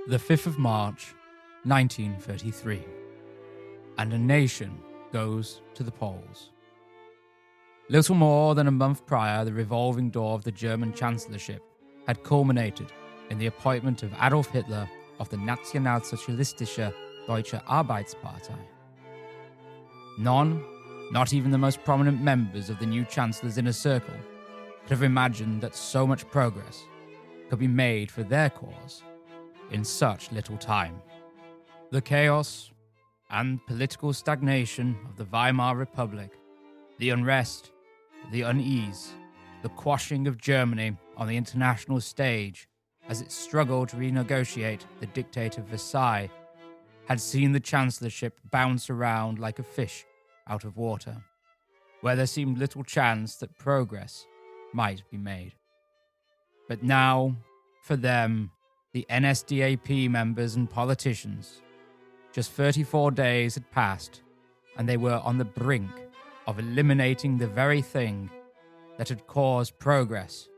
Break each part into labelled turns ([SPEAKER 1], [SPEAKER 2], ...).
[SPEAKER 1] The 5th of March, 1933, and a nation goes to the polls. Little more than a month prior, the revolving door of the German Chancellorship had culminated in the appointment of Adolf Hitler of the Nationalsozialistische Deutsche Arbeitspartei. None, not even the most prominent members of the new Chancellor's inner circle, could have imagined that so much progress could be made for their cause in such little time. The chaos and political stagnation of the Weimar Republic, the unrest, the unease, the quashing of Germany on the international stage as it struggled to renegotiate the Dictate of Versailles, had seen the Chancellorship bounce around like a fish out of water, where there seemed little chance that progress might be made. But now, for them, the NSDAP members and politicians, just 34 days had passed, and they were on the brink of eliminating the very thing that had caused progress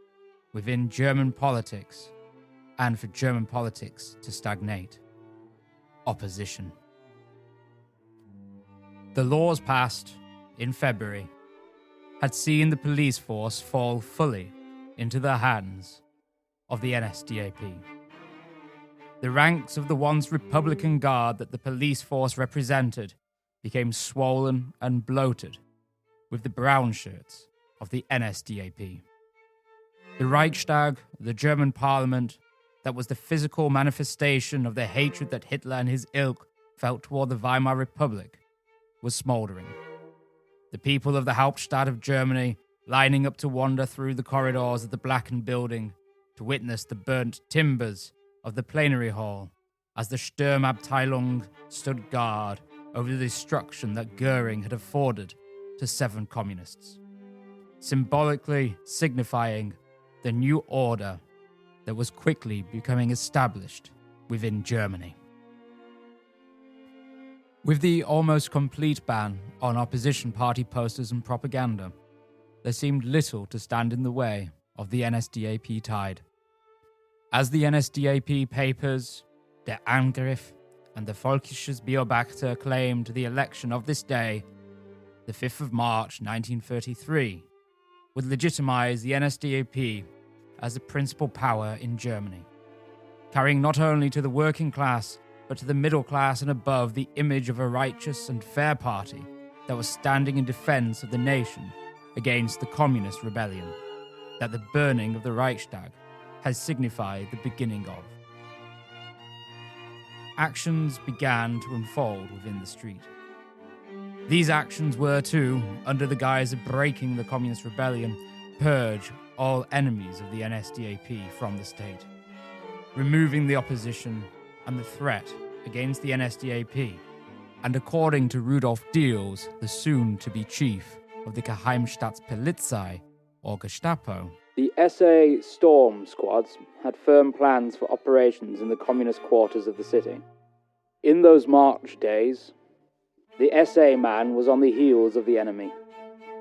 [SPEAKER 1] within German politics and for German politics to stagnate: opposition. The laws passed in February had seen the police force fall fully into the hands of the NSDAP. The ranks of the once Republican Guard that the police force represented became swollen and bloated with the brown shirts of the NSDAP. The Reichstag, the German parliament, that was the physical manifestation of the hatred that Hitler and his ilk felt toward the Weimar Republic, was smouldering. The people of the Hauptstadt of Germany lining up to wander through the corridors of the blackened building to witness the burnt timbers of the plenary hall as the Sturmabteilung stood guard over the destruction that Goering had afforded to 7 communists, symbolically signifying the new order that was quickly becoming established within Germany. With the almost complete ban on opposition party posters and propaganda, there seemed little to stand in the way of the NSDAP tide. As the NSDAP papers, Der Angriff and the Volkisches Beobachter claimed the election of this day, the 5th of March 1933, would legitimize the NSDAP as the principal power in Germany, carrying not only to the working class, but to the middle class and above the image of a righteous and fair party that was standing in defense of the nation against the communist rebellion that the burning of the Reichstag has signified the beginning of. Actions began to unfold within the street. These actions were to, under the guise of breaking the communist rebellion, purge all enemies of the NSDAP from the state, removing the opposition and the threat against the NSDAP, and according to Rudolf Diels, the soon-to-be chief of the Geheimstaatspolizei, or Gestapo,
[SPEAKER 2] the SA storm squads had firm plans for operations in the communist quarters of the city. In those March days, the SA man was on the heels of the enemy.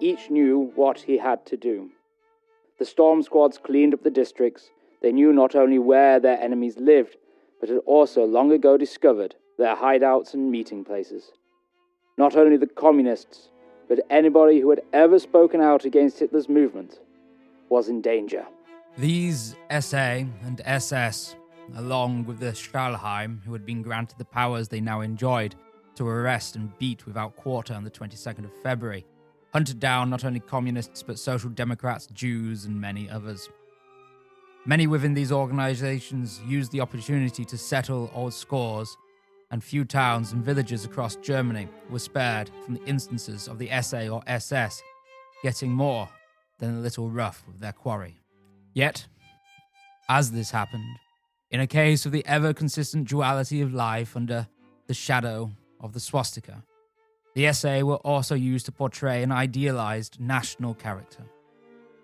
[SPEAKER 2] Each knew what he had to do. The storm squads cleaned up the districts. They knew not only where their enemies lived, but had also long ago discovered their hideouts and meeting places. Not only the communists, but anybody who had ever spoken out against Hitler's movement was in danger.
[SPEAKER 1] These SA and SS, along with the Stahlhelm, who had been granted the powers they now enjoyed to arrest and beat without quarter on the 22nd of February, hunted down not only communists but social democrats, Jews, and many others. Many within these organizations used the opportunity to settle old scores, and few towns and villages across Germany were spared from the instances of the SA or SS getting more than a little rough with their quarry. Yet, as this happened, in a case of the ever-consistent duality of life under the shadow of the swastika, the SA were also used to portray an idealized national character,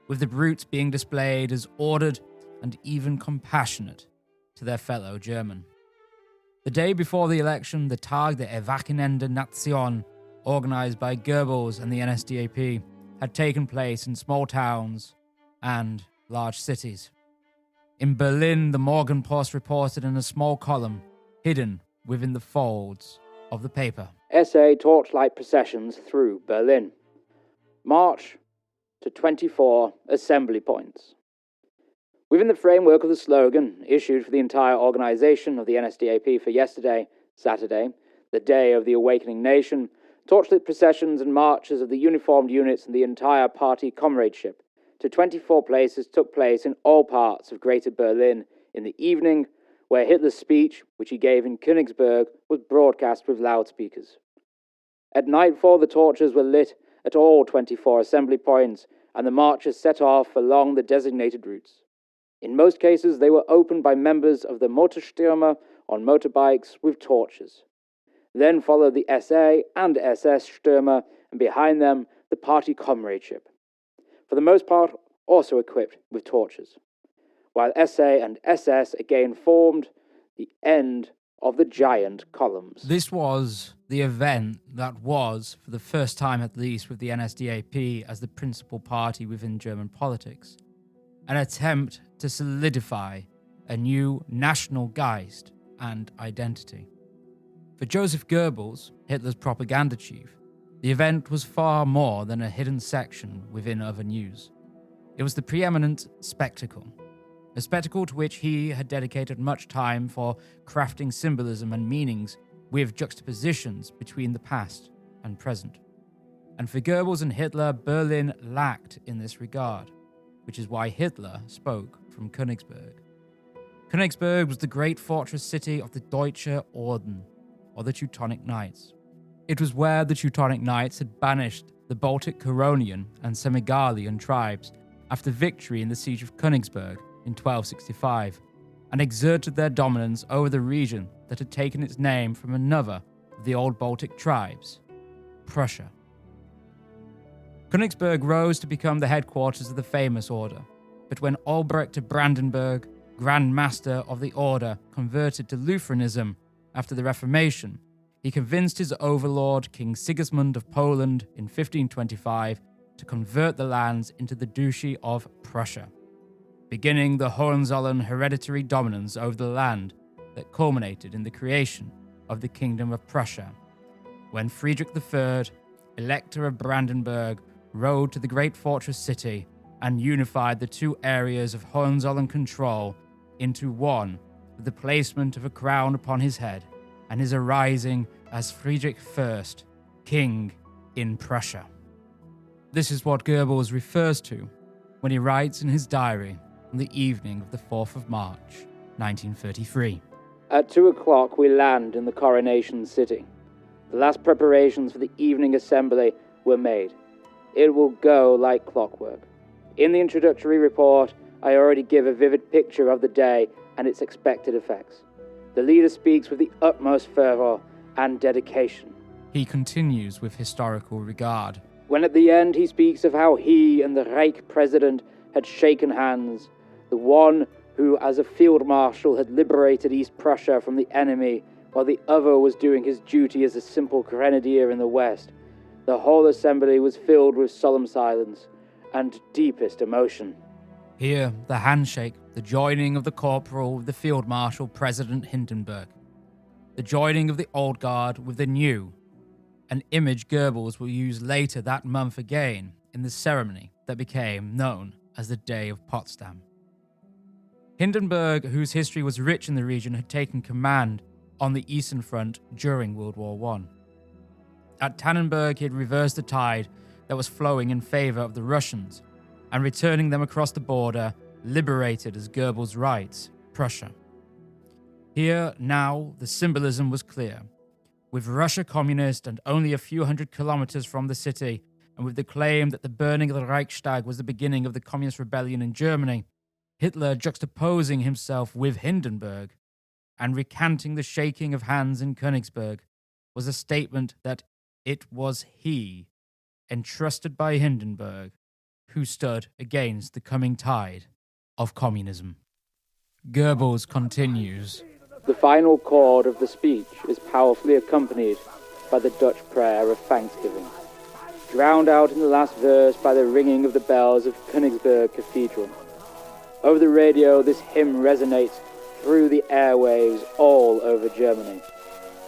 [SPEAKER 1] with the brutes being displayed as ordered and even compassionate to their fellow German. The day before the election, the Tag der Erwachenden Nation, organized by Goebbels and the NSDAP, had taken place in small towns and large cities. In Berlin, the Morgenpost reported in a small column, hidden within the folds of the paper.
[SPEAKER 2] SA torchlight processions through Berlin. March to 24 assembly points. Within the framework of the slogan issued for the entire organisation of the NSDAP for yesterday, Saturday, the day of the awakening nation, torchlit processions and marches of the uniformed units and the entire party comradeship to 24 places took place in all parts of Greater Berlin in the evening, where Hitler's speech, which he gave in Königsberg, was broadcast with loudspeakers. At nightfall, the torches were lit at all 24 assembly points, and the marches set off along the designated routes. In most cases, they were opened by members of the Motorstürmer on motorbikes with torches. Then followed the SA and SS Stürmer, and behind them, the party comradeship, for the most part also equipped with torches, while SA and SS again formed the end of the giant columns.
[SPEAKER 1] This was the event that was, for the first time at least with the NSDAP as the principal party within German politics, an attempt to solidify a new national Geist and identity. For Joseph Goebbels, Hitler's propaganda chief, the event was far more than a hidden section within other news. It was the preeminent spectacle, a spectacle to which he had dedicated much time for crafting symbolism and meanings with juxtapositions between the past and present. And for Goebbels and Hitler, Berlin lacked in this regard, which is why Hitler spoke from Königsberg. Königsberg was the great fortress city of the Deutsche Orden, or the Teutonic Knights. It was where the Teutonic Knights had banished the Baltic Curonian and Semigalian tribes after victory in the siege of Königsberg in 1265, and exerted their dominance over the region that had taken its name from another of the old Baltic tribes, Prussia. Königsberg rose to become the headquarters of the famous order, but when Albrecht of Brandenburg, Grand Master of the order, converted to Lutheranism after the Reformation, he convinced his overlord, King Sigismund of Poland, in 1525 to convert the lands into the Duchy of Prussia, beginning the Hohenzollern hereditary dominance over the land that culminated in the creation of the Kingdom of Prussia, when Friedrich III, Elector of Brandenburg, rode to the great fortress city and unified the two areas of Hohenzollern control into one, with the placement of a crown upon his head and his arising as Friedrich I, King in Prussia. This is what Goebbels refers to when he writes in his diary on the evening of the 4th of March, 1933.
[SPEAKER 2] At 2 o'clock we land in the coronation city. The last preparations for the evening assembly were made. It will go like clockwork. In the introductory report, I already give a vivid picture of the day and its expected effects. The leader speaks with the utmost fervor and dedication.
[SPEAKER 1] He continues with historical regard.
[SPEAKER 2] When at the end he speaks of how he and the Reich president had shaken hands, the one who as a field marshal had liberated East Prussia from the enemy, while the other was doing his duty as a simple grenadier in the West, the whole assembly was filled with solemn silence and deepest emotion.
[SPEAKER 1] Here, the handshake, the joining of the corporal with the field marshal President Hindenburg, the joining of the old guard with the new, an image Goebbels will use later that month again in the ceremony that became known as the Day of Potsdam. Hindenburg, whose history was rich in the region, had taken command on the Eastern Front during World War I. At Tannenberg, he had reversed the tide that was flowing in favor of the Russians, and returning them across the border, liberated, as Goebbels writes, Prussia. Here, now, the symbolism was clear. With Russia communist and only a few hundred kilometers from the city, and with the claim that the burning of the Reichstag was the beginning of the communist rebellion in Germany, Hitler juxtaposing himself with Hindenburg and recanting the shaking of hands in Königsberg was a statement that it was he, entrusted by Hindenburg, who stood against the coming tide of communism. Goebbels continues.
[SPEAKER 2] The final chord of the speech is powerfully accompanied by the Dutch prayer of thanksgiving, drowned out in the last verse by the ringing of the bells of Königsberg Cathedral. Over the radio, this hymn resonates through the airwaves all over Germany.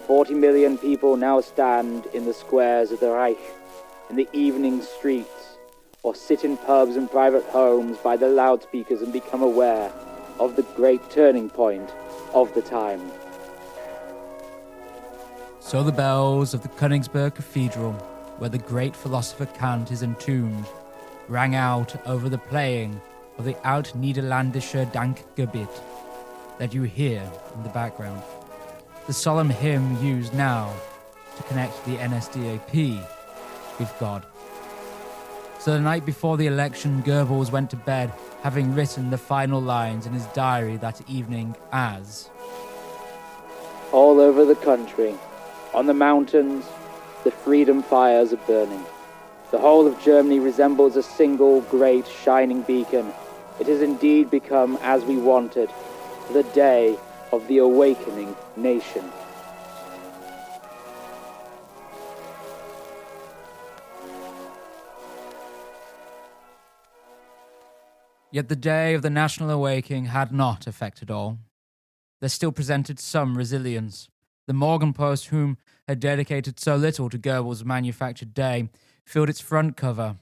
[SPEAKER 2] 40 million people now stand in the squares of the Reich, in the evening streets, or sit in pubs and private homes by the loudspeakers and become aware of the great turning point of the time.
[SPEAKER 1] So the bells of the Königsberg Cathedral, where the great philosopher Kant is entombed, rang out over the playing of the Alt-Niederländische Dankgebet that you hear in the background. The solemn hymn used now to connect the NSDAP with God. So the night before the election, Goebbels went to bed having written the final lines in his diary that evening as:
[SPEAKER 2] all over the country, on the mountains, the freedom fires are burning. The whole of Germany resembles a single great shining beacon. It has indeed become as we wanted, the day of the awakening nation.
[SPEAKER 1] Yet the day of the national awakening had not affected all. There still presented some resilience. The Morgenpost, whom had dedicated so little to Goebbels' manufactured day, filled its front cover,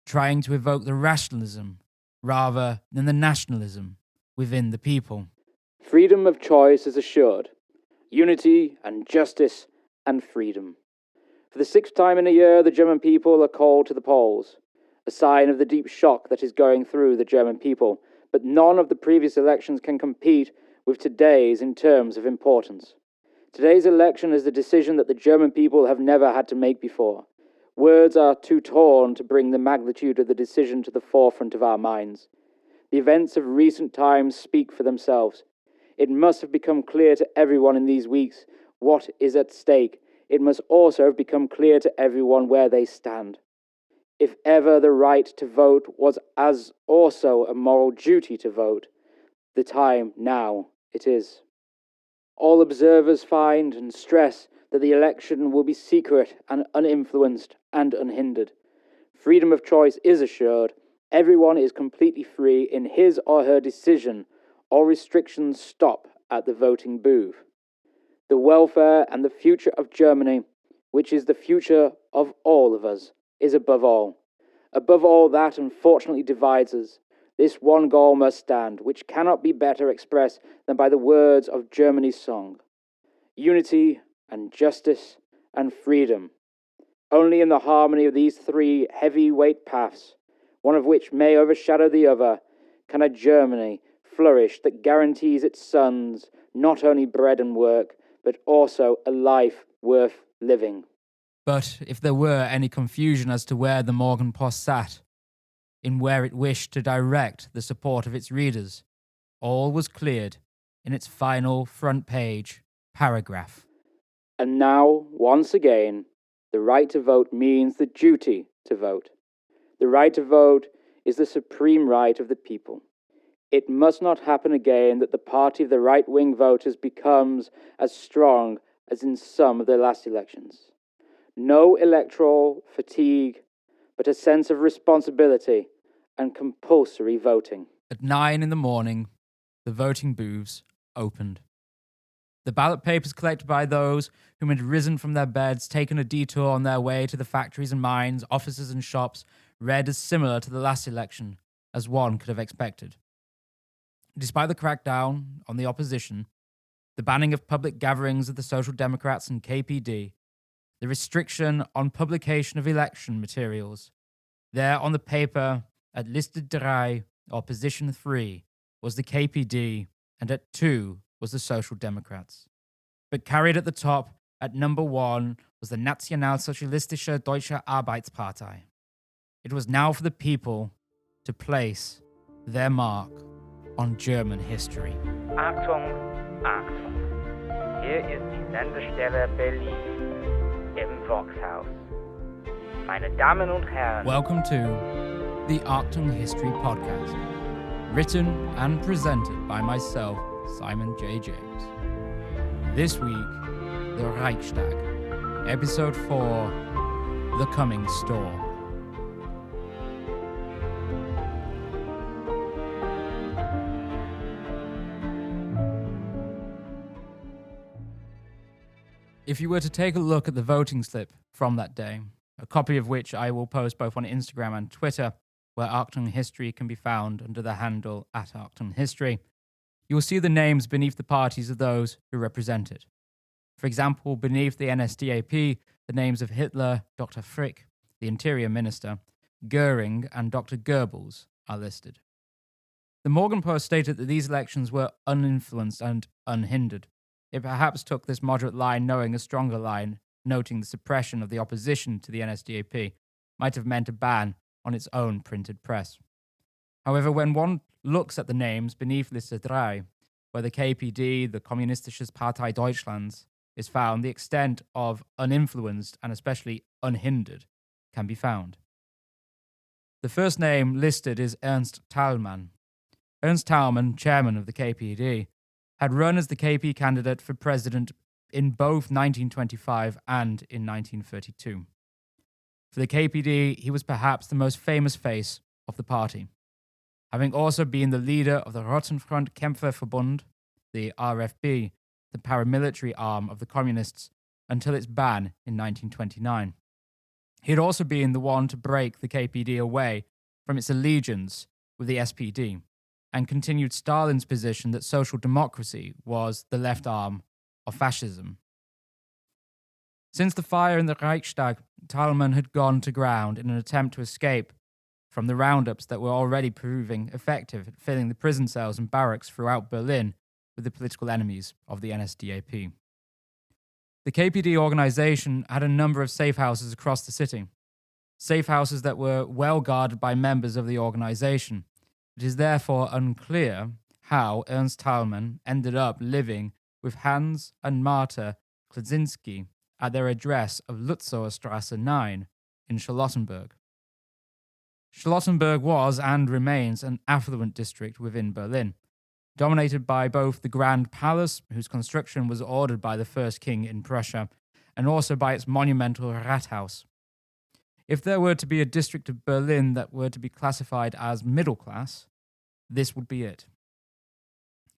[SPEAKER 1] trying to evoke the rationalism rather than the nationalism within the people.
[SPEAKER 2] Freedom of choice is assured. Unity and justice and freedom. For the 6th time in a year, the German people are called to the polls, a sign of the deep shock that is going through the German people. But none of the previous elections can compete with today's in terms of importance. Today's election is a decision that the German people have never had to make before. Words are too torn to bring the magnitude of the decision to the forefront of our minds. The events of recent times speak for themselves. It must have become clear to everyone in these weeks what is at stake. It must also have become clear to everyone where they stand. If ever the right to vote was as also a moral duty to vote, the time now it is. All observers find and stress that the election will be secret and uninfluenced and unhindered. Freedom of choice is assured. Everyone is completely free in his or her decision. All restrictions stop at the voting booth. The welfare and the future of Germany, which is the future of all of us, is above all. Above all that unfortunately divides us, this one goal must stand, which cannot be better expressed than by the words of Germany's song. Unity and justice and freedom. Only in the harmony of these three heavyweight paths, one of which may overshadow the other, can a Germany flourish that guarantees its sons not only bread and work, but also a life worth living.
[SPEAKER 1] But if there were any confusion as to where the Morgenpost sat, in where it wished to direct the support of its readers, all was cleared in its final front page paragraph.
[SPEAKER 2] And now, once again, the right to vote means the duty to vote. The right to vote is the supreme right of the people. It must not happen again that the party of the right-wing voters becomes as strong as in some of the last elections. No electoral fatigue, but a sense of responsibility and compulsory voting.
[SPEAKER 1] At 9 a.m, the voting booths opened. The ballot papers collected by those whom had risen from their beds, taken a detour on their way to the factories and mines, offices and shops, read as similar to the last election as one could have expected. Despite the crackdown on the opposition, the banning of public gatherings of the Social Democrats and KPD, the restriction on publication of election materials, there on the paper at Liste 3, or position 3, was the KPD, and at 2 was the Social Democrats. But carried at the top, at number 1, was the Nationalsozialistische Deutsche Arbeitspartei. It was now for the people to place their mark on German history.
[SPEAKER 3] Achtung, Achtung. Hier ist die Sendestelle Berlin im Voxhaus. Meine Damen und Herren.
[SPEAKER 1] Welcome to the Achtung History Podcast, written and presented by myself, Simon J. James. This week, the Reichstag, Episode 4, The Coming Storm. If you were to take a look at the voting slip from that day, a copy of which I will post both on Instagram and Twitter, where Achtung History can be found under the handle @Achtung History, you will see the names beneath the parties of those who represent it. For example, beneath the NSDAP, the names of Hitler, Dr. Frick, the Interior Minister, Goering, and Dr. Goebbels are listed. The Morgenpost stated that these elections were uninfluenced and unhindered. It perhaps took this moderate line knowing a stronger line, noting the suppression of the opposition to the NSDAP might have meant a ban on its own printed press. However, when one looks at the names beneath Liste 3, where the KPD, the Kommunistische Partei Deutschlands, is found, the extent of uninfluenced and especially unhindered can be found. The first name listed is Ernst Thälmann. Ernst Thälmann, chairman of the KPD, had run as the KP candidate for president in both 1925 and in 1932. For the KPD, he was perhaps the most famous face of the party, having also been the leader of the Rotenfront Kämpferverbund, the RFB, the paramilitary arm of the communists, until its ban in 1929. He had also been the one to break the KPD away from its allegiance with the SPD, and continued Stalin's position that social democracy was the left arm of fascism. Since the fire in the Reichstag, Thälmann had gone to ground in an attempt to escape from the roundups that were already proving effective at filling the prison cells and barracks throughout Berlin with the political enemies of the NSDAP. The KPD organization had a number of safe houses across the city, safe houses that were well guarded by members of the organization. It is therefore unclear how Ernst Thälmann ended up living with Hans and Marta Kleczynski at their address of Lutzower Strasse 9 in Charlottenburg. Charlottenburg was and remains an affluent district within Berlin, dominated by both the Grand Palace, whose construction was ordered by the first king in Prussia, and also by its monumental Rathaus. If there were to be a district of Berlin that were to be classified as middle class, this would be it.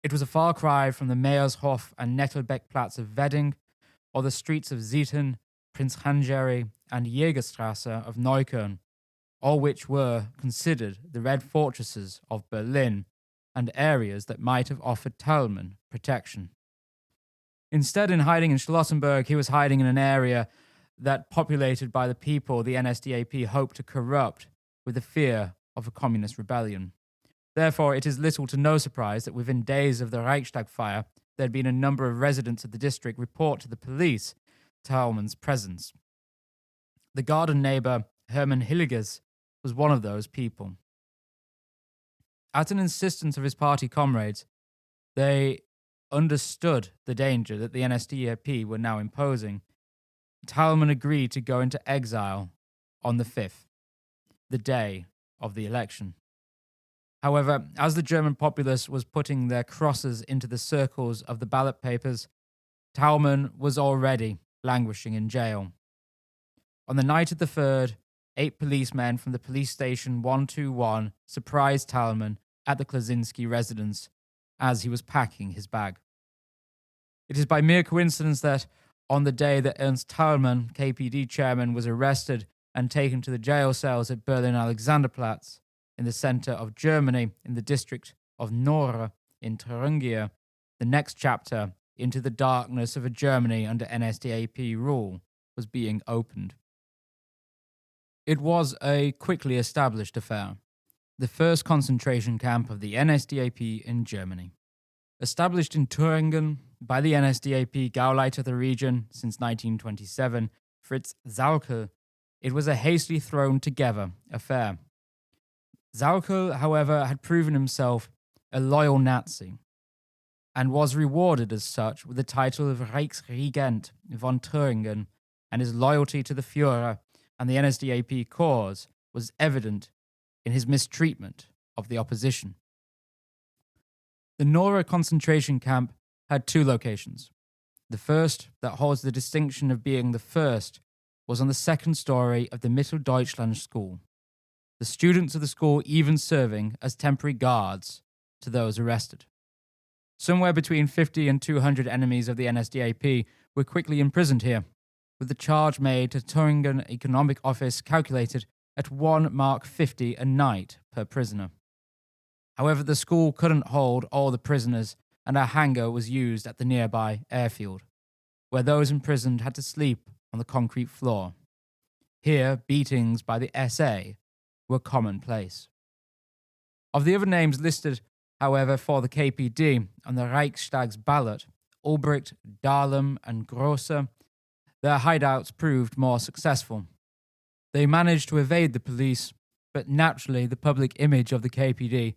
[SPEAKER 1] It was a far cry from the Meyershof and Nettelbeckplatz of Wedding, or the streets of Zieten, Prinzhangeri, and Jägerstrasse of Neukölln, all which were considered the red fortresses of Berlin and areas that might have offered Thälmann protection. Instead, in hiding in Charlottenburg, he was hiding in an area that populated by the people the NSDAP hoped to corrupt with the fear of a communist rebellion. Therefore, it is little to no surprise that within days of the Reichstag fire, there had been a number of residents of the district report to the police Thälmann's presence. The garden neighbor, Hermann Hilligers, was one of those people. At an insistence of his party comrades, they understood the danger that the NSDAP were now imposing. Thälmann agreed to go into exile on the 5th, the day of the election. However, as the German populace was putting their crosses into the circles of the ballot papers, Thälmann was already languishing in jail. On the night of the 3rd, 8 policemen from the police station 121 surprised Thälmann at the Kleczynski residence as he was packing his bag. It is by mere coincidence that on the day that Ernst Thälmann, KPD chairman, was arrested and taken to the jail cells at Berlin Alexanderplatz, in the center of Germany, in the district of Nora in Thuringia, the next chapter into the darkness of a Germany under NSDAP rule was being opened. It was a quickly established affair, the first concentration camp of the NSDAP in Germany. Established in Thuringen by the NSDAP Gauleiter of the region since 1927, Fritz Sauckel, it was a hastily thrown together affair. Sauckel, however, had proven himself a loyal Nazi and was rewarded as such with the title of Reichsregent von Thuringen, and his loyalty to the Führer and the NSDAP cause was evident in his mistreatment of the opposition. The Nora concentration camp had 2 locations. The first, that holds the distinction of being the first, was on the 2nd story of the Mitteldeutschland school, the students of the school even serving as temporary guards to those arrested. Somewhere between 50 and 200 enemies of the NSDAP were quickly imprisoned here, with the charge made to Thuringen Economic Office calculated at 1 mark 50 a night per prisoner. However, the school couldn't hold all the prisoners, and a hangar was used at the nearby airfield, where those imprisoned had to sleep on the concrete floor. Here, beatings by the SA were commonplace. Of the other names listed, however, for the KPD on the Reichstag's ballot, Ulbricht, Dahlem, and Grosser, their hideouts proved more successful. They managed to evade the police, but naturally the public image of the KPD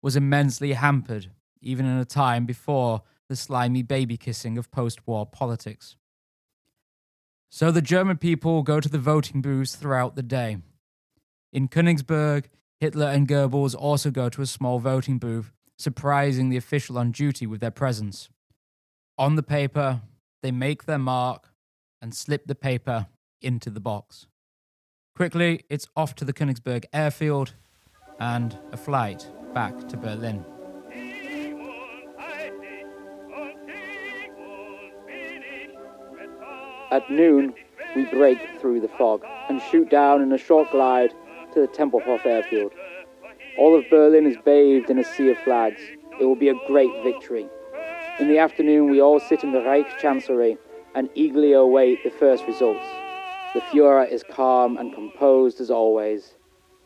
[SPEAKER 1] was immensely hampered, even in a time before the slimy baby-kissing of post-war politics. So the German people go to the voting booths throughout the day. In Königsberg, Hitler and Goebbels also go to a small voting booth, surprising the official on duty with their presence. On the paper, they make their mark and slip the paper into the box. Quickly, it's off to the Königsberg airfield and a flight back to Berlin.
[SPEAKER 2] At noon, we break through the fog and shoot down in a short glide to the Tempelhof airfield. All of Berlin is bathed in a sea of flags. It will be a great victory. In the afternoon, we all sit in the Reich Chancellery and eagerly await the first results. The Führer is calm and composed as always.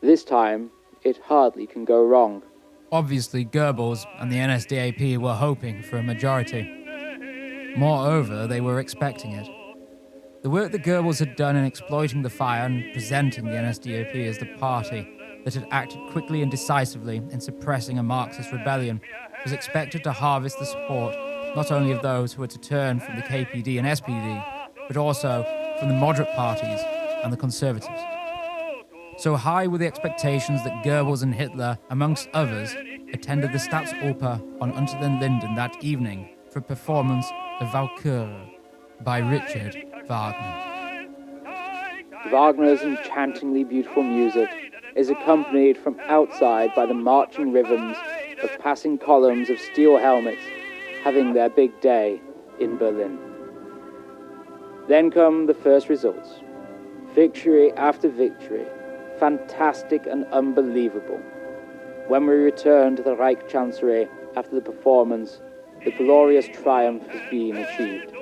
[SPEAKER 2] This time, it hardly can go wrong.
[SPEAKER 1] Obviously, Goebbels and the NSDAP were hoping for a majority. Moreover, they were expecting it. The work that Goebbels had done in exploiting the fire and presenting the NSDAP as the party that had acted quickly and decisively in suppressing a Marxist rebellion was expected to harvest the support not only of those who were to turn from the KPD and SPD, but also from the moderate parties and the conservatives. So high were the expectations that Goebbels and Hitler, amongst others, attended the Staatsoper on Unter den Linden that evening for a performance of Walküre by Richard Wagner.
[SPEAKER 2] Wagner's enchantingly beautiful music is accompanied from outside by the marching rhythms of passing columns of steel helmets having their big day in Berlin. Then come the first results. Victory after victory, fantastic and unbelievable. When we return to the Reich Chancellery after the performance, the glorious triumph has been achieved.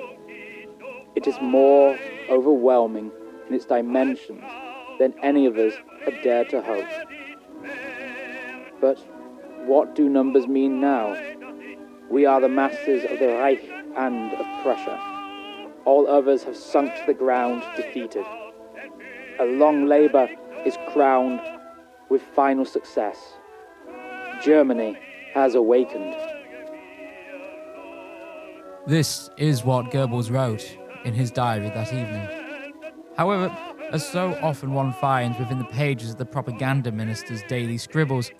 [SPEAKER 2] It is more overwhelming in its dimensions than any of us had dared to hope. But what do numbers mean now? We are the masters of the Reich and of Prussia. All others have sunk to the ground, defeated. A long labour is crowned with final success. Germany has awakened.
[SPEAKER 1] This is what Goebbels wrote in his diary that evening. However, as so often one finds within the pages of the propaganda minister's daily scribbles,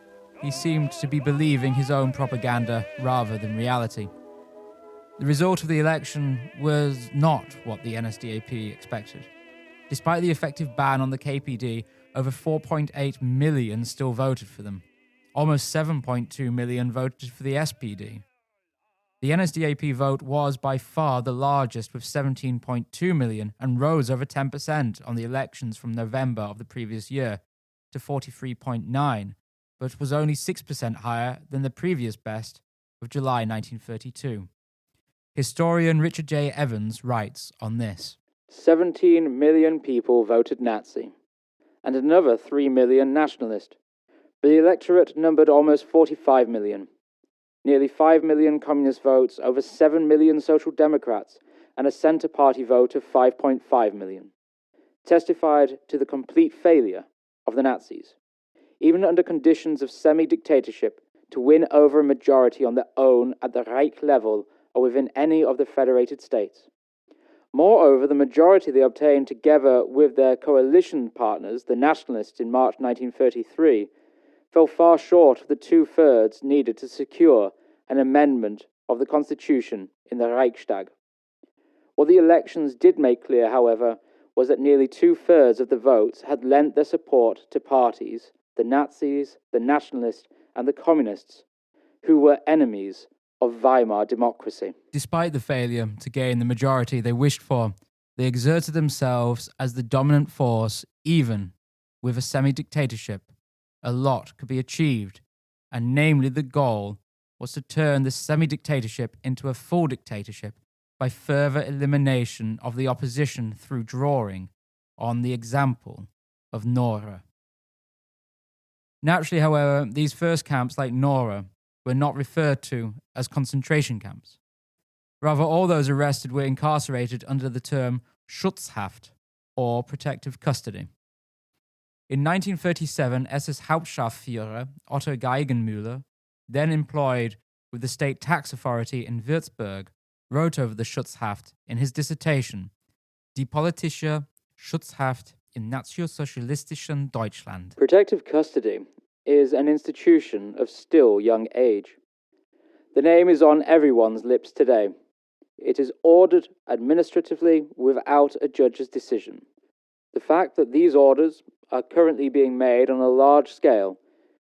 [SPEAKER 1] he seemed to be believing his own propaganda rather than reality. The result of the election was not what the NSDAP expected. Despite the effective ban on the KPD, over 4.8 million still voted for them. Almost 7.2 million voted for the SPD. The NSDAP vote was by far the largest, with 17.2 million, and rose over 10% on the elections from November of the previous year to 43.9, but was only 6% higher than the previous best of July 1932. Historian Richard J. Evans writes on this.
[SPEAKER 2] 17 million people voted Nazi, and another 3 million nationalist, but the electorate numbered almost 45 million. Nearly 5 million communist votes, over 7 million social democrats, and a Centre Party vote of 5.5 million, testified to the complete failure of the Nazis, even under conditions of semi-dictatorship, to win over a majority on their own at the Reich level or within any of the federated states. Moreover, the majority they obtained together with their coalition partners, the nationalists, in March 1933, fell far short of the 2/3 needed to secure an amendment of the constitution in the Reichstag. What the elections did make clear, however, was that nearly 2/3 of the votes had lent their support to parties, the Nazis, the nationalists, and the communists, who were enemies of Weimar democracy.
[SPEAKER 1] Despite the failure to gain the majority they wished for, they exerted themselves as the dominant force. Even with a semi-dictatorship, a lot could be achieved, and namely the goal was to turn the semi-dictatorship into a full dictatorship by further elimination of the opposition through drawing on the example of Nora. Naturally, however, these first camps, like Nora, were not referred to as concentration camps. Rather, all those arrested were incarcerated under the term Schutzhaft, or protective custody. In 1937, SS Hauptscharführer Otto Geigenmüller, then employed with the state tax authority in Würzburg, wrote over the Schutzhaft in his dissertation, Die politische Schutzhaft im nationalsozialistischen Deutschland.
[SPEAKER 2] Protective custody is an institution of still young age. The name is on everyone's lips today. It is ordered administratively without a judge's decision. The fact that these orders are currently being made on a large scale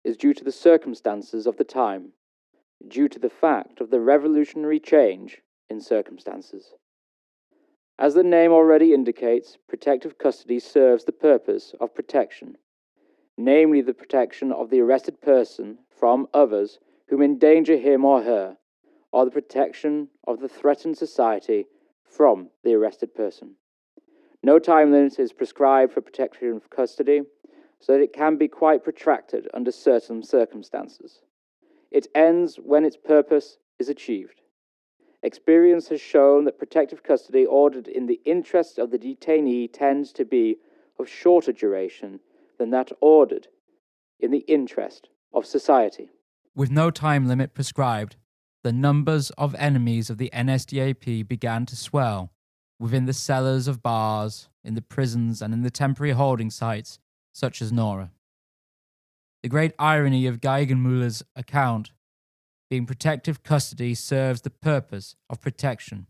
[SPEAKER 2] is due to the circumstances of the time, due to the fact of the revolutionary change in circumstances. As the name already indicates, protective custody serves the purpose of protection, namely the protection of the arrested person from others whom endanger him or her, or the protection of the threatened society from the arrested person. No time limit is prescribed for protective custody, so that it can be quite protracted under certain circumstances. It ends when its purpose is achieved. Experience has shown that protective custody ordered in the interests of the detainee tends to be of shorter duration than that ordered in the interest of society.
[SPEAKER 1] With no time limit prescribed, the numbers of enemies of the NSDAP began to swell within the cellars of bars, in the prisons, and in the temporary holding sites such as Nora. The great irony of Geigenmüller's account being protective custody serves the purpose of protection,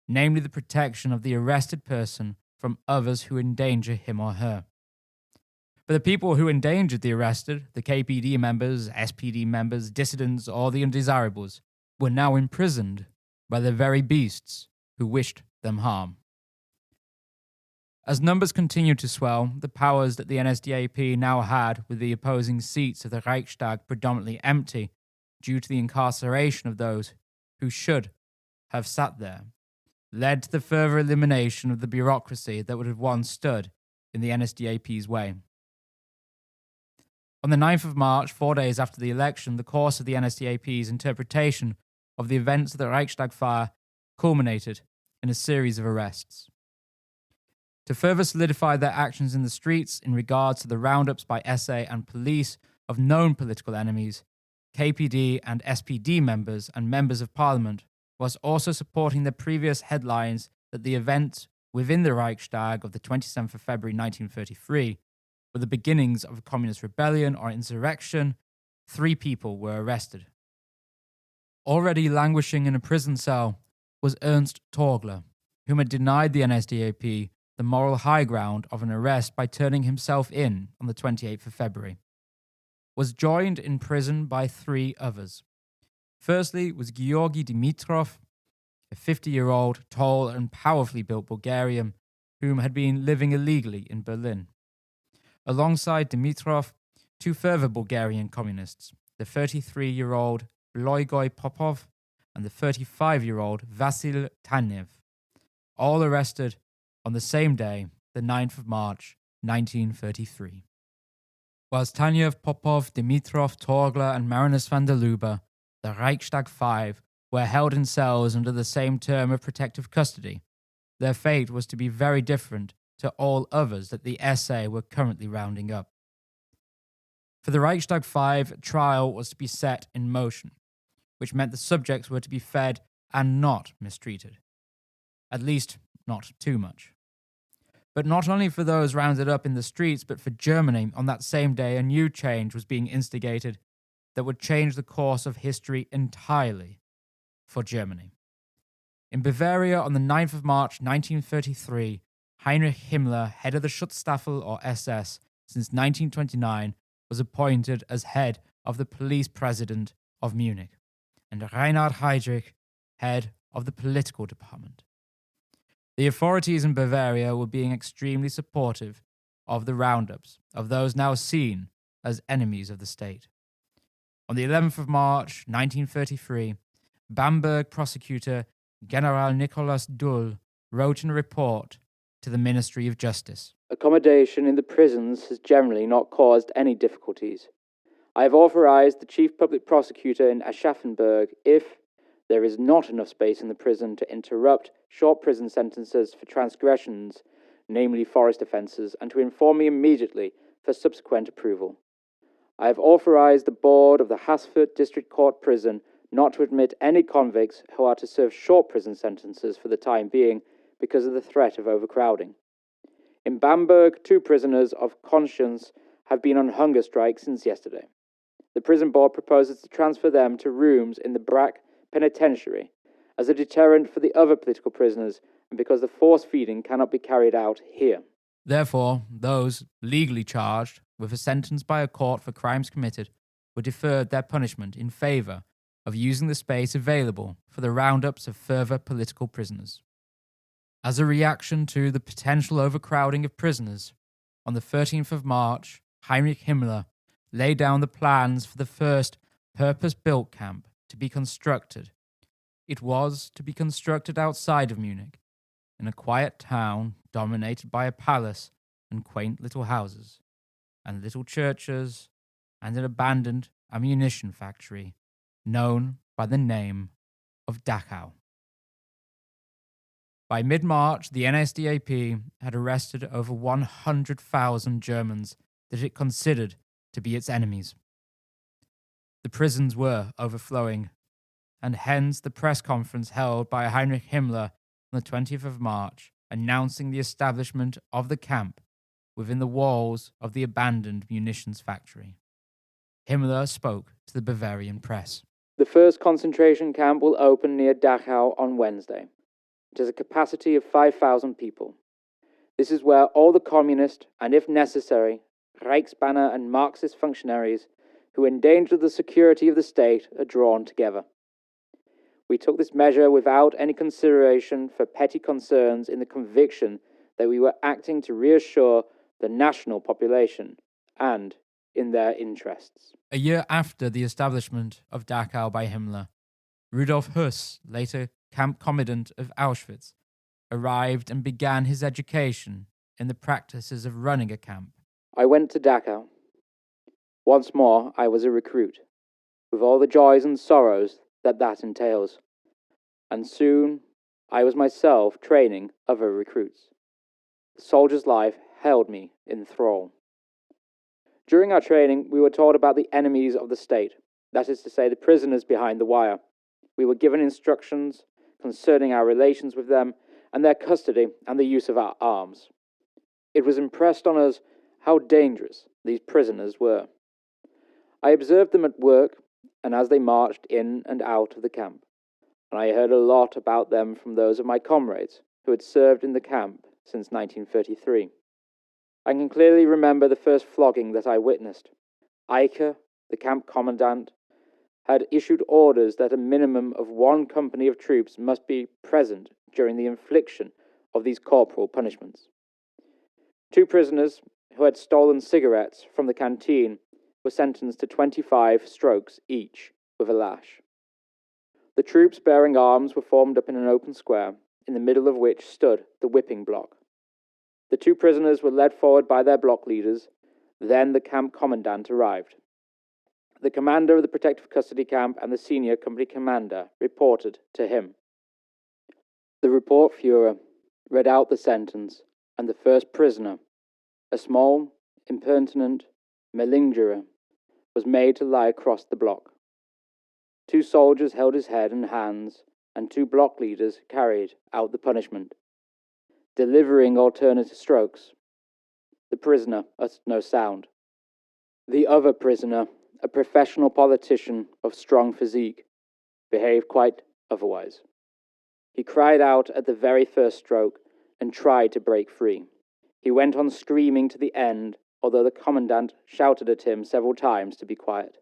[SPEAKER 1] namely the protection of the arrested person from others who endanger him or her. But the people who endangered the arrested, the KPD members, SPD members, dissidents, or the undesirables, were now imprisoned by the very beasts who wished them harm. As numbers continued to swell, the powers that the NSDAP now had with the opposing seats of the Reichstag predominantly empty due to the incarceration of those who should have sat there, led to the further elimination of the bureaucracy that would have once stood in the NSDAP's way. On the 9th of March, 4 days after the election, the course of the NSDAP's interpretation of the events of the Reichstag fire culminated in a series of arrests. To further solidify their actions in the streets in regards to the roundups by SA and police of known political enemies, KPD and SPD members and members of parliament, whilst also supporting the previous headlines that the events within the Reichstag of the 27th of February 1933 were the beginnings of a communist rebellion or insurrection, 3 people were arrested. Already languishing in a prison cell was Ernst Torgler, whom had denied the NSDAP the moral high ground of an arrest by turning himself in on the 28th of February. Was joined in prison by 3 others. Firstly was Georgi Dimitrov, a 50-year-old, tall and powerfully built Bulgarian, whom had been living illegally in Berlin. Alongside Dimitrov, 2 further Bulgarian communists, the 33-year-old Loigoi Popov and the 35-year-old Vasil Tanev, all arrested on the same day, the 9th of March, 1933. Whilst Tanev, Popov, Dimitrov, Torgler and Marinus van der Lubbe, the Reichstag 5, were held in cells under the same term of protective custody, their fate was to be very different to all others that the SA were currently rounding up. For the Reichstag 5, trial was to be set in motion, which meant the subjects were to be fed and not mistreated. At least, not too much. But not only for those rounded up in the streets, but for Germany, on that same day, a new change was being instigated that would change the course of history entirely for Germany. In Bavaria, on the 9th of March 1933, Heinrich Himmler, head of the Schutzstaffel or SS since 1929, was appointed as head of the police president of Munich, and Reinhard Heydrich, head of the political department. The authorities in Bavaria were being extremely supportive of the roundups of those now seen as enemies of the state. On the 11th of March, 1933, Bamberg prosecutor General Nicholas Dull wrote in a report to the Ministry of Justice.
[SPEAKER 2] Accommodation in the prisons has generally not caused any difficulties. I have authorized the chief public prosecutor in Aschaffenburg, if there is not enough space in the prison, to interrupt short prison sentences for transgressions, namely forest offences, and to inform me immediately for subsequent approval. I have authorized the board of the Haßfurt District Court Prison not to admit any convicts who are to serve short prison sentences for the time being because of the threat of overcrowding. In Bamberg, 2 prisoners of conscience have been on hunger strike since yesterday. The prison board proposes to transfer them to rooms in the Brack Penitentiary as a deterrent for the other political prisoners and because the force feeding cannot be carried out here.
[SPEAKER 1] Therefore, those legally charged with a sentence by a court for crimes committed were deferred their punishment in favour of using the space available for the roundups of further political prisoners. As a reaction to the potential overcrowding of prisoners, on the 13th of March, Heinrich Himmler laid down the plans for the first purpose-built camp to be constructed. It was to be constructed outside of Munich, in a quiet town dominated by a palace and quaint little houses, and little churches, and an abandoned ammunition factory known by the name of Dachau. By mid-March, the NSDAP had arrested over 100,000 Germans that it considered to be its enemies. The prisons were overflowing, and hence the press conference held by Heinrich Himmler on the 20th of March, announcing the establishment of the camp within the walls of the abandoned munitions factory. Himmler spoke to the Bavarian press.
[SPEAKER 2] The first concentration camp will open near Dachau on Wednesday. It has a capacity of 5,000 people. This is where all the communist and, if necessary, Reichsbanner and Marxist functionaries who endanger the security of the state are drawn together. We took this measure without any consideration for petty concerns, in the conviction that we were acting to reassure the national population and in their interests.
[SPEAKER 1] A year after the establishment of Dachau by Himmler, Rudolf Höss, later camp commandant of Auschwitz, arrived and began his education in the practices of running a camp.
[SPEAKER 2] I went to Dachau. Once more I was a recruit, with all the joys and sorrows that entails, and soon I was myself training other recruits. The soldier's life held me in thrall. During our training, we were taught about the enemies of the state, that is to say, the prisoners behind the wire. We were given instructions concerning our relations with them and their custody and the use of our arms. It was impressed on us how dangerous these prisoners were. I observed them at work and as they marched in and out of the camp, and I heard a lot about them from those of my comrades who had served in the camp since 1933. I can clearly remember the first flogging that I witnessed. Eicher, the camp commandant, had issued orders that a minimum of 1 company of troops must be present during the infliction of these corporal punishments. 2 prisoners who had stolen cigarettes from the canteen were sentenced to 25 strokes each with a lash. The troops bearing arms were formed up in an open square, in the middle of which stood the whipping block. The 2 prisoners were led forward by their block leaders. Then the camp commandant arrived. The commander of the protective custody camp and the senior company commander reported to him. The report Führer read out the sentence, and the first prisoner, a small, impertinent malingerer, was made to lie across the block. 2 soldiers held his head and hands, and 2 block leaders carried out the punishment, delivering alternate strokes. The prisoner uttered no sound. The other prisoner, a professional politician of strong physique, behaved quite otherwise. He cried out at the very first stroke and tried to break free. He went on screaming to the end, although the commandant shouted at him several times to be quiet.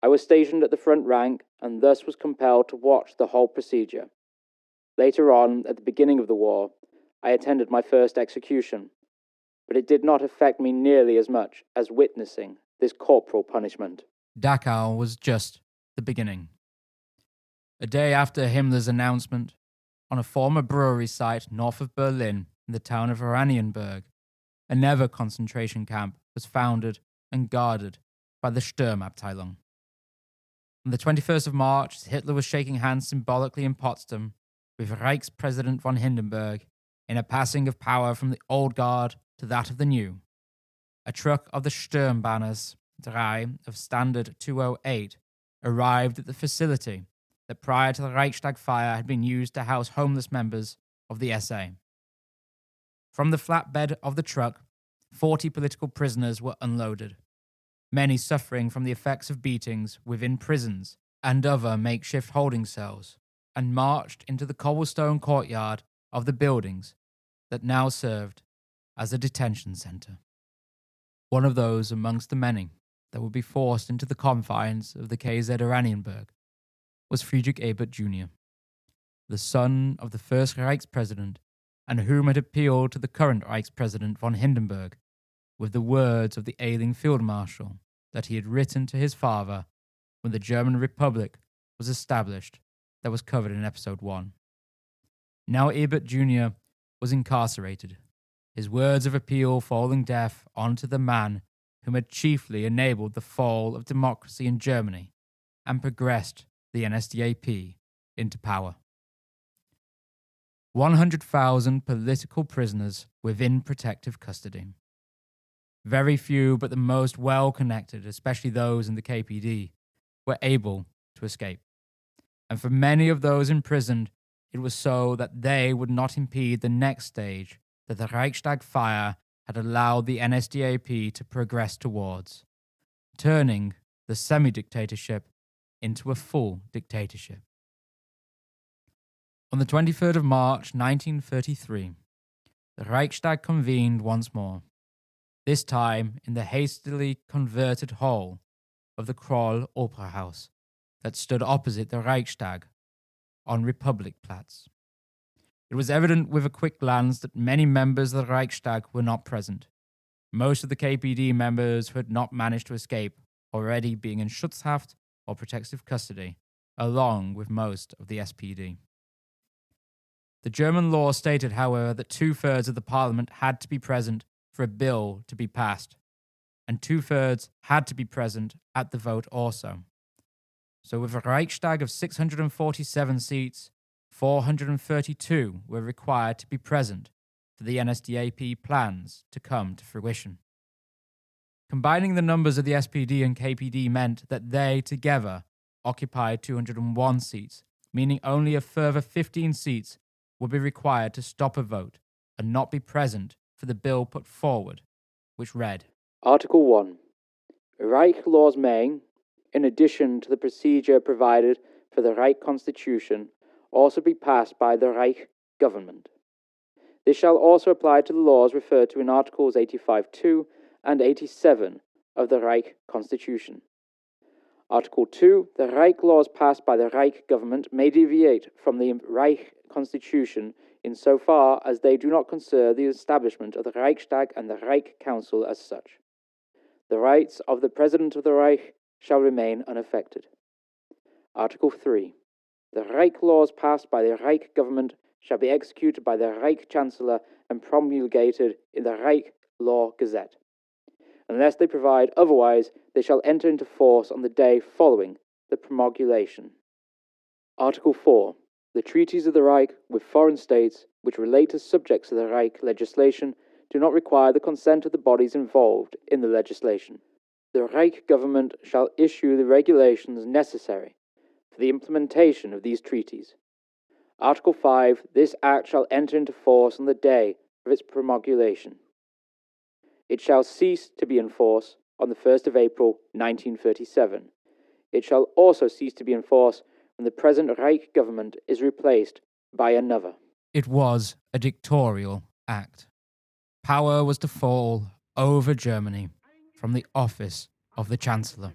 [SPEAKER 2] I was stationed at the front rank and thus was compelled to watch the whole procedure. Later on, at the beginning of the war, I attended my first execution, but it did not affect me nearly as much as witnessing this corporal punishment.
[SPEAKER 1] Dachau was just the beginning. A day after Himmler's announcement, on a former brewery site north of Berlin in the town of Oranienburg, another concentration camp was founded and guarded by the Sturmabteilung. On the 21st of March, as Hitler was shaking hands symbolically in Potsdam with Reichspräsident von Hindenburg in a passing of power from the old guard to that of the new, a truck of the Sturmbanners 3 of Standard 208 arrived at the facility that prior to the Reichstag fire had been used to house homeless members of the SA. From the flatbed of the truck, 40 political prisoners were unloaded, many suffering from the effects of beatings within prisons and other makeshift holding cells, and marched into the cobblestone courtyard of the buildings that now served as a detention centre. One of those amongst the many that would be forced into the confines of the KZ Oranienburg was Friedrich Ebert Jr., the son of the first Reichspräsident, and whom had appealed to the current Reichspräsident von Hindenburg with the words of the ailing field marshal that he had written to his father when the German Republic was established, that was covered in episode 1. Now Ebert Jr. was incarcerated, his words of appeal falling deaf onto the man whom had chiefly enabled the fall of democracy in Germany and progressed the NSDAP into power. 100,000 political prisoners within protective custody. Very few, but the most well-connected, especially those in the KPD, were able to escape. And for many of those imprisoned, it was so that they would not impede the next stage that the Reichstag fire had allowed the NSDAP to progress towards, turning the semi-dictatorship into a full dictatorship. On the 23rd of March 1933, the Reichstag convened once more, this time in the hastily converted hall of the Kroll Opera House that stood opposite the Reichstag on Republikplatz. It was evident with a quick glance that many members of the Reichstag were not present, most of the KPD members who had not managed to escape already being in Schutzhaft or protective custody, along with most of the SPD. The German law stated, however, that 2/3 of the parliament had to be present for a bill to be passed, and 2/3 had to be present at the vote also. So with a Reichstag of 647 seats, 432 were required to be present for the NSDAP plans to come to fruition. Combining the numbers of the SPD and KPD meant that they together occupied 201 seats, meaning only a further 15 seats would be required to stop a vote and not be present for the bill put forward, which read,
[SPEAKER 2] Article 1. Reich laws may, in addition to the procedure provided for the Reich Constitution, also be passed by the Reich government. This shall also apply to the laws referred to in Articles 85.2 and 87 of the Reich Constitution. Article 2. The Reich laws passed by the Reich government may deviate from the Reich Constitution insofar as they do not concern the establishment of the Reichstag and the Reich Council as such. The rights of the President of the Reich shall remain unaffected. Article 3. The Reich laws passed by the Reich government shall be executed by the Reich Chancellor and promulgated in the Reich Law Gazette. Unless they provide otherwise, they shall enter into force on the day following the promulgation. Article 4. The treaties of the Reich with foreign states which relate to subjects of the Reich legislation do not require the consent of the bodies involved in the legislation. The Reich government shall issue the regulations necessary for the implementation of these treaties. Article 5. This act shall enter into force on the day of its promulgation. It shall cease to be in force on the 1st of April 1937. It shall also cease to be in force when the present Reich government is replaced by another.
[SPEAKER 1] It was a dictatorial act. Power was to fall over Germany from the office of the Chancellor.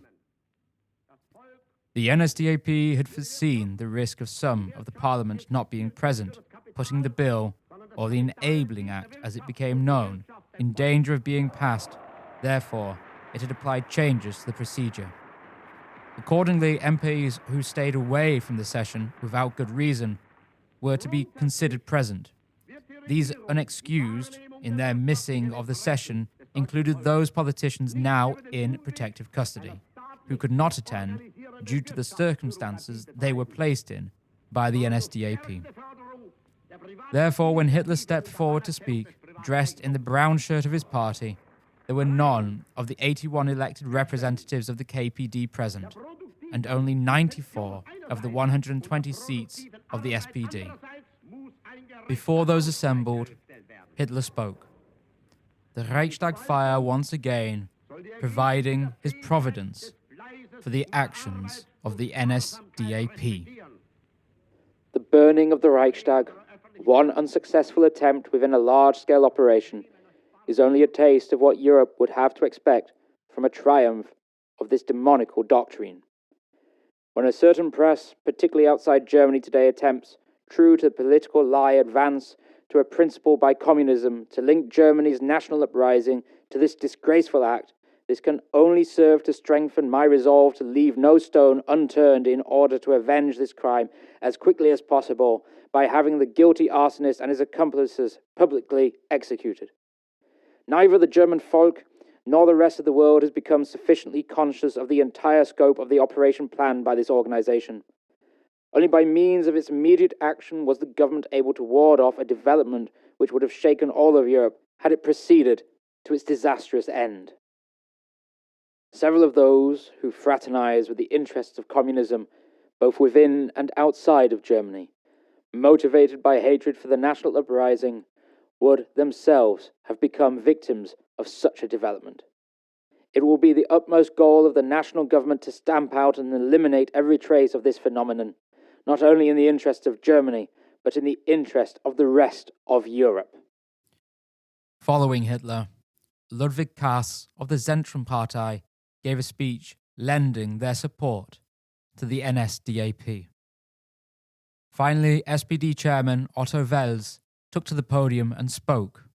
[SPEAKER 1] The NSDAP had foreseen the risk of some of the Parliament not being present, putting the bill, or the Enabling Act as it became known, in danger of being passed. Therefore, it had applied changes to the procedure. Accordingly, MPs who stayed away from the session without good reason were to be considered present. These unexcused in their missing of the session included those politicians now in protective custody, who could not attend due to the circumstances they were placed in by the NSDAP. Therefore, when Hitler stepped forward to speak, dressed in the brown shirt of his party, there were none of the 81 elected representatives of the KPD present, and only 94 of the 120 seats of the SPD. Before those assembled, Hitler spoke. The Reichstag fire once again providing his providence for the actions of the NSDAP.
[SPEAKER 2] The burning of the Reichstag, one unsuccessful attempt within a large-scale operation, is only a taste of what Europe would have to expect from a triumph of this demonical doctrine. When a certain press, particularly outside Germany today, attempts, true to the political lie advance to a principle by communism to link Germany's national uprising to this disgraceful act, this can only serve to strengthen my resolve to leave no stone unturned in order to avenge this crime as quickly as possible by having the guilty arsonist and his accomplices publicly executed. Neither the German folk nor the rest of the world has become sufficiently conscious of the entire scope of the operation planned by this organization. Only by means of its immediate action was the government able to ward off a development which would have shaken all of Europe had it proceeded to its disastrous end. Several of those who fraternize with the interests of communism, both within and outside of Germany, motivated by hatred for the national uprising, would themselves have become victims of such a development. It will be the utmost goal of the national government to stamp out and eliminate every trace of this phenomenon, not only in the interest of Germany, but in the interest of the rest of Europe.
[SPEAKER 1] Following Hitler, Ludwig Kaas of the Zentrumpartei gave a speech lending their support to the NSDAP. Finally, SPD chairman Otto Wels took to the podium and spoke.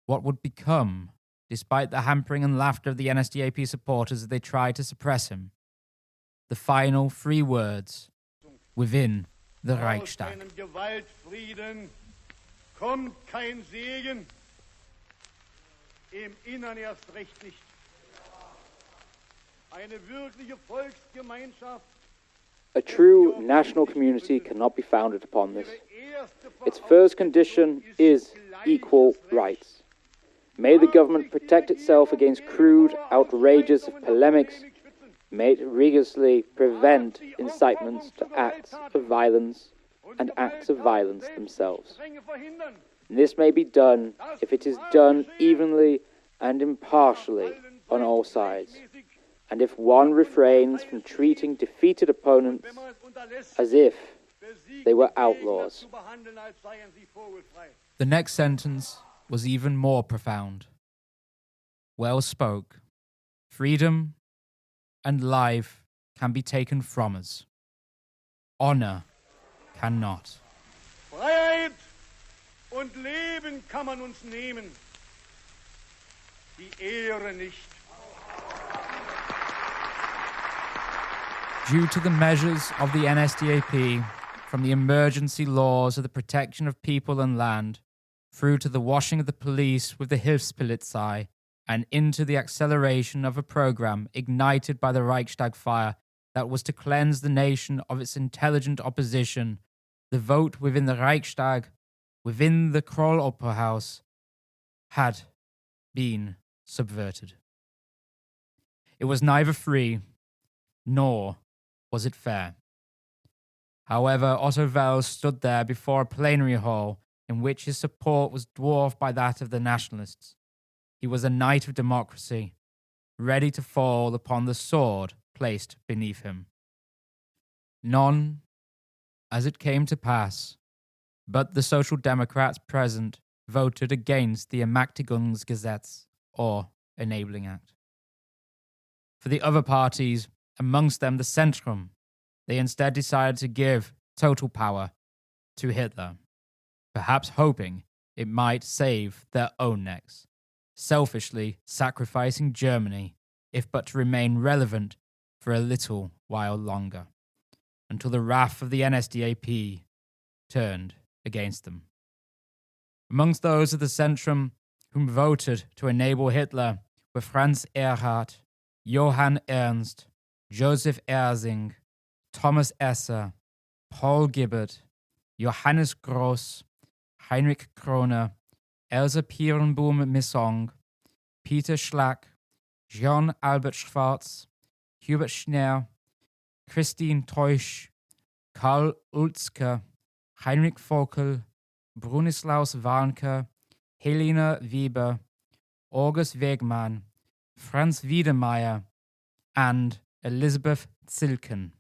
[SPEAKER 1] What would become, despite the hampering and laughter of the NSDAP supporters as they tried to suppress him? The final 3 words within the Reichstag.
[SPEAKER 4] Aus einem Gewaltfrieden kommt kein Segen, im Innern erst recht nicht. Eine wirkliche Volksgemeinschaft.
[SPEAKER 2] A true national community cannot be founded upon this. Its first condition is equal rights. May the government protect itself against crude, outrageous polemics. May it rigorously prevent incitements to acts of violence and acts of violence themselves. And this may be done if it is done evenly and impartially on all sides, and if one refrains from treating defeated opponents as if they were outlaws.
[SPEAKER 1] The next sentence was even more profound. Wells spoke. Freedom and life can be taken from us. Honor cannot.
[SPEAKER 4] Freiheit und Leben kann man uns nehmen, die Ehre nicht.
[SPEAKER 1] Due to the measures of the NSDAP, from the emergency laws of the protection of people and land, through to the washing of the police with the Hilfspolizei, and into the acceleration of a program ignited by the Reichstag fire that was to cleanse the nation of its intelligent opposition, the vote within the Reichstag, within the Kroll-Opera-House, had been subverted. It was neither free, nor was it fair. However, Otto Wels stood there before a plenary hall in which his support was dwarfed by that of the nationalists. He was a knight of democracy, ready to fall upon the sword placed beneath him. None, as it came to pass, but the Social Democrats present voted against the Ermächtigungsgesetz, or Enabling Act. For the other parties, amongst them the Centrum, they instead decided to give total power to Hitler, perhaps hoping it might save their own necks, selfishly sacrificing Germany, if but to remain relevant for a little while longer, until the wrath of the NSDAP turned against them. Amongst those of the Centrum whom voted to enable Hitler were Franz Erhard, Johann Ernst, Joseph Ersing, Thomas Esser, Paul Gibbert, Johannes Gross, Heinrich Kroner, Elsa Pierenboom-Missong, Peter Schlack, Jean Albert Schwarz, Hubert Schneer, Christine Teusch, Karl Ulzker, Heinrich Vogel, Brunislaus Warnke, Helena Weber, August Wegmann, Franz Wiedemeyer, and Elizabeth Zilken.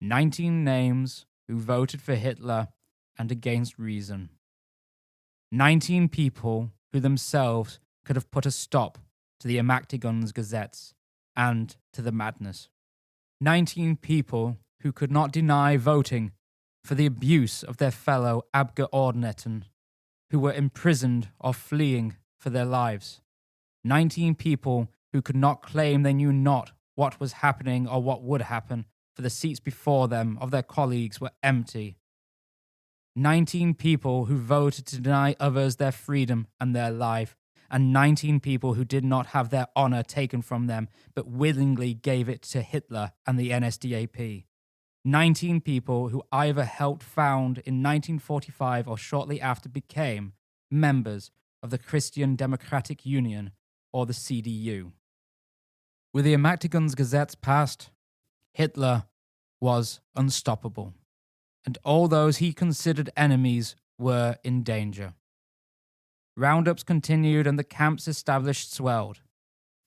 [SPEAKER 1] 19 names who voted for Hitler and against reason. 19 people who themselves could have put a stop to the Ermächtigungsgesetz and to the madness. 19 people who could not deny voting for the abuse of their fellow Abgeordneten, who were imprisoned or fleeing for their lives. 19 people who could not claim they knew not what was happening or what would happen, for the seats before them of their colleagues were empty. 19 people who voted to deny others their freedom and their life, and 19 people who did not have their honor taken from them, but willingly gave it to Hitler and the NSDAP. 19 people who either helped found in 1945 or shortly after became members of the Christian Democratic Union or the CDU. With the Ermächtigungsgesetz passed, Hitler was unstoppable, and all those he considered enemies were in danger. Roundups continued and the camps established swelled.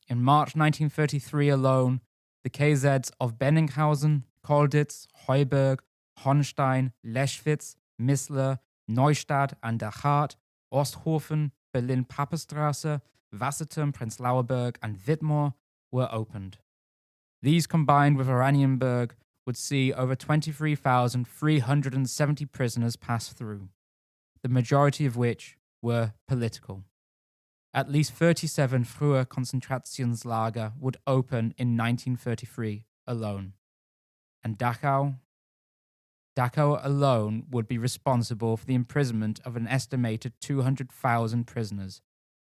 [SPEAKER 1] In March 1933 alone, the KZs of Benninghausen, Kolditz, Heuberg, Honstein, Leschwitz, Missler, Neustadt an der Hart, Osthofen, Berlin-Papestraße, Wasserturm, Prenzlauer Berg, and Wittmoor were opened. These combined with Oranienburg would see over 23,370 prisoners pass through, the majority of which were political. At least 37 früher Konzentrationslager would open in 1933 alone. And Dachau alone would be responsible for the imprisonment of an estimated 200,000 prisoners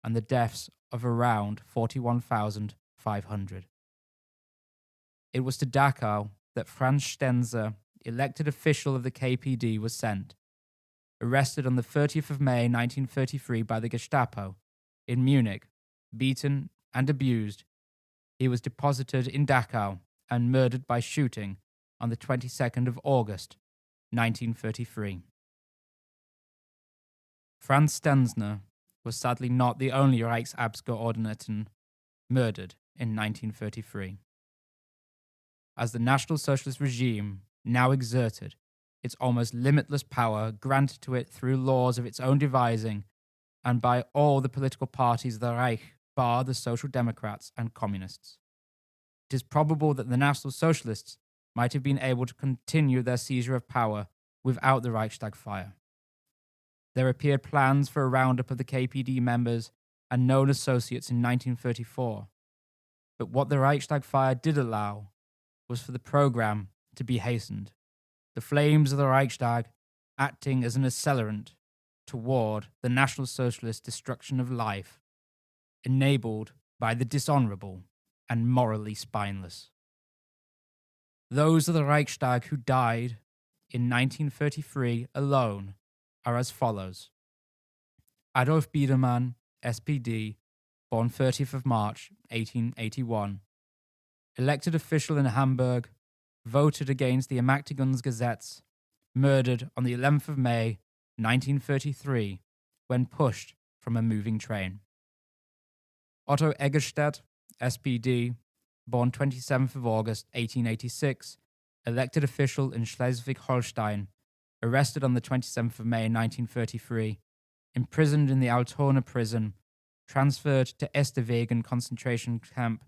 [SPEAKER 1] and the deaths of around 41,500. It was to Dachau that Franz Stenzer, elected official of the KPD, was sent. Arrested on the 30th of May 1933 by the Gestapo in Munich, beaten and abused, he was deposited in Dachau and murdered by shooting on the 22nd of August 1933. Franz Stenzner was sadly not the only Reichsabgeordneten murdered in 1933. As the National Socialist regime now exerted its almost limitless power granted to it through laws of its own devising and by all the political parties of the Reich bar the Social Democrats and Communists. It is probable that the National Socialists might have been able to continue their seizure of power without the Reichstag fire. There appeared plans for a roundup of the KPD members and known associates in 1934, but what the Reichstag fire did allow was for the program to be hastened, the flames of the Reichstag acting as an accelerant toward the National Socialist destruction of life, enabled by the dishonorable and morally spineless. Those of the Reichstag who died in 1933 alone are as follows. Adolf Biedermann, SPD, born 30th of March 1881, elected official in Hamburg, voted against the Ermächtigungsgesetz, murdered on the 11th of May 1933 when pushed from a moving train. Otto Eggerstedt, SPD, born 27th of August 1886, elected official in Schleswig-Holstein, arrested on the 27th of May 1933, imprisoned in the Altona prison, transferred to Esterwegen concentration camp,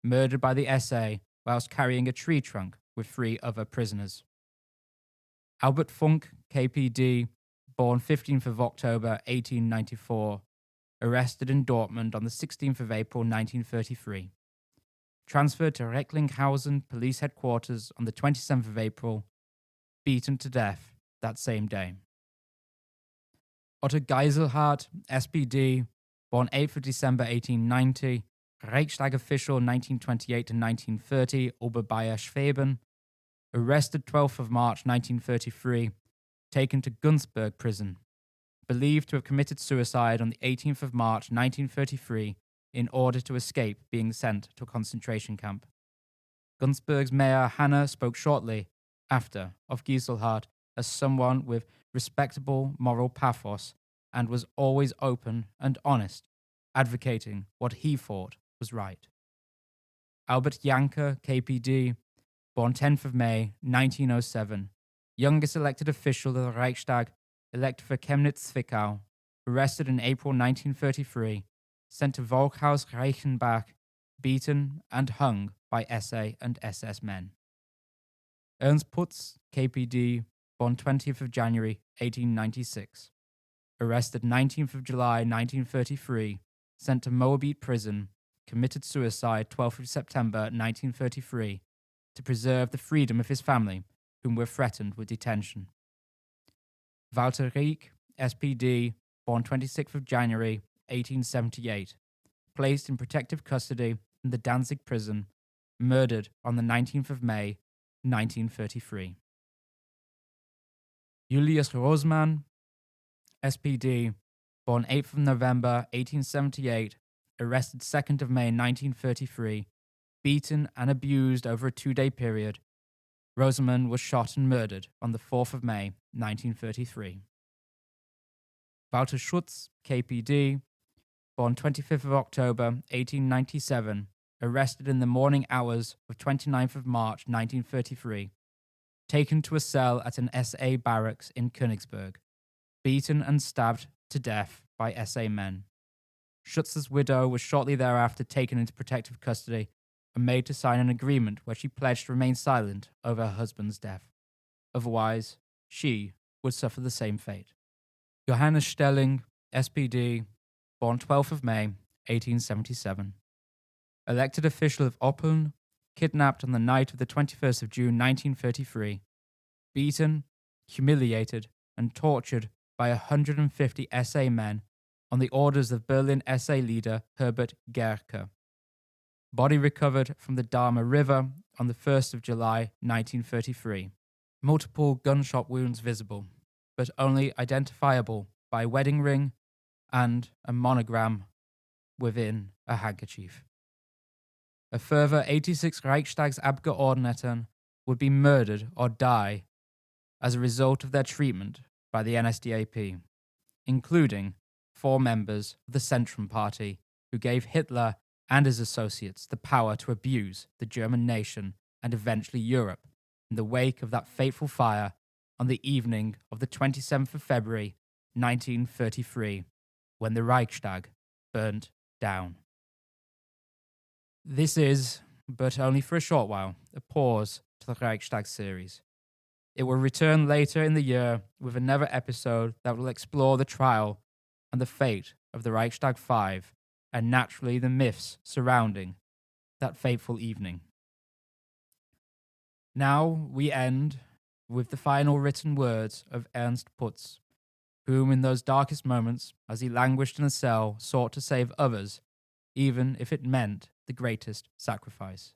[SPEAKER 1] murdered by the SA whilst carrying a tree trunk with 3 other prisoners. Albert Funk, KPD, born 15th of October 1894, arrested in Dortmund on the 16th of April 1933. Transferred to Recklinghausen Police Headquarters on the 27th of April, beaten to death that same day. Otto Geiselhardt, SPD, born 8th of December 1890, Reichstag official 1928 to 1930, Oberbayer Schweben, arrested 12th of March 1933, taken to Günzburg prison, believed to have committed suicide on the 18th of March 1933 in order to escape being sent to a concentration camp. Günzburg's mayor Hanna spoke shortly after of Geiselhardt as someone with respectable moral pathos and was always open and honest, advocating what he thought was right. Albert Janker, KPD, born 10th of May 1907, youngest elected official of the Reichstag, elected for Chemnitz-Zwickau, arrested in April 1933, sent to Volkhaus Reichenbach, beaten and hung by SA and SS men. Ernst Putz, KPD, born 20th of January 1896, arrested 19th of July 1933, sent to Moabit prison, committed suicide 12th of September 1933 to preserve the freedom of his family, whom were threatened with detention. Walter Rieck, SPD, born 26th of January 1878, placed in protective custody in the Danzig prison, murdered on the 19th of May 1933. Julius Rosmann, SPD, born 8th of November 1878, arrested 2nd of May 1933, beaten and abused over a 2-day period. Rosmann was shot and murdered on the 4th of May 1933. Walter Schutz, KPD, born 25th of October 1897, arrested in the morning hours of 29th of March 1933, taken to a cell at an SA barracks in Königsberg, beaten and stabbed to death by SA men. Schutz's widow was shortly thereafter taken into protective custody and made to sign an agreement where she pledged to remain silent over her husband's death. Otherwise, she would suffer the same fate. Johannes Stelling, SPD, born 12th of May 1877, elected official of Oppeln, kidnapped on the night of the 21st of June 1933, beaten, humiliated, and tortured by 150 SA men on the orders of Berlin SA leader Herbert Gerke. Body recovered from the Dahme River on the 1st of July 1933. Multiple gunshot wounds visible, but only identifiable by a wedding ring and a monogram within a handkerchief. A further 86 Reichstagsabgeordneten would be murdered or die as a result of their treatment by the NSDAP, including 4 members of the Centrum Party who gave Hitler and his associates the power to abuse the German nation and eventually Europe in the wake of that fateful fire on the evening of the 27th of February 1933, when the Reichstag burnt down. This is, but only for a short while, a pause to the Reichstag series. It will return later in the year with another episode that will explore the trial and the fate of the Reichstag 5 and naturally the myths surrounding that fateful evening. Now we end with the final written words of Ernst Putz, whom in those darkest moments, as he languished in a cell, sought to save others, even if it meant the greatest sacrifice.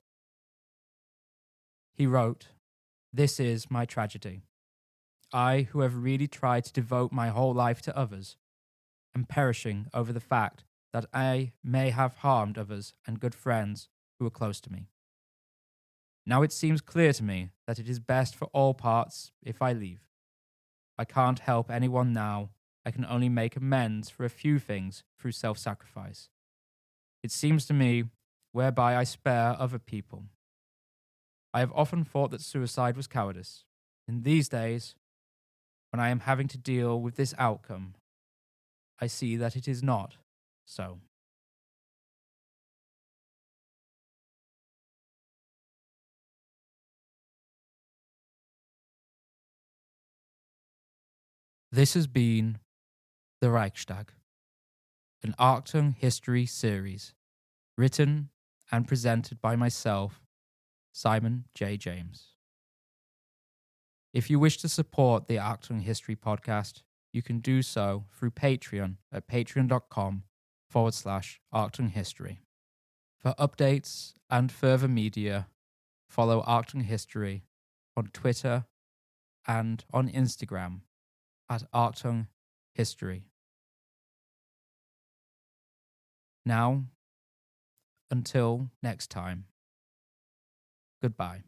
[SPEAKER 1] He wrote, "This is my tragedy. I, who have really tried to devote my whole life to others, am perishing over the fact that I may have harmed others and good friends who are close to me. Now it seems clear to me that it is best for all parts if I leave. I can't help anyone now. I can only make amends for a few things through self-sacrifice. It seems to me whereby I spare other people. I have often thought that suicide was cowardice. In these days, when I am having to deal with this outcome, I see that it is not so." This has been the Reichstag, an Achtung history series, written and presented by myself, Simon J. James. If you wish to support the Achtung History Podcast, you can do so through Patreon at patreon.com/Achtung History. For updates and further media, follow Achtung History on Twitter and on Instagram at Achtung History. Now, until next time, goodbye.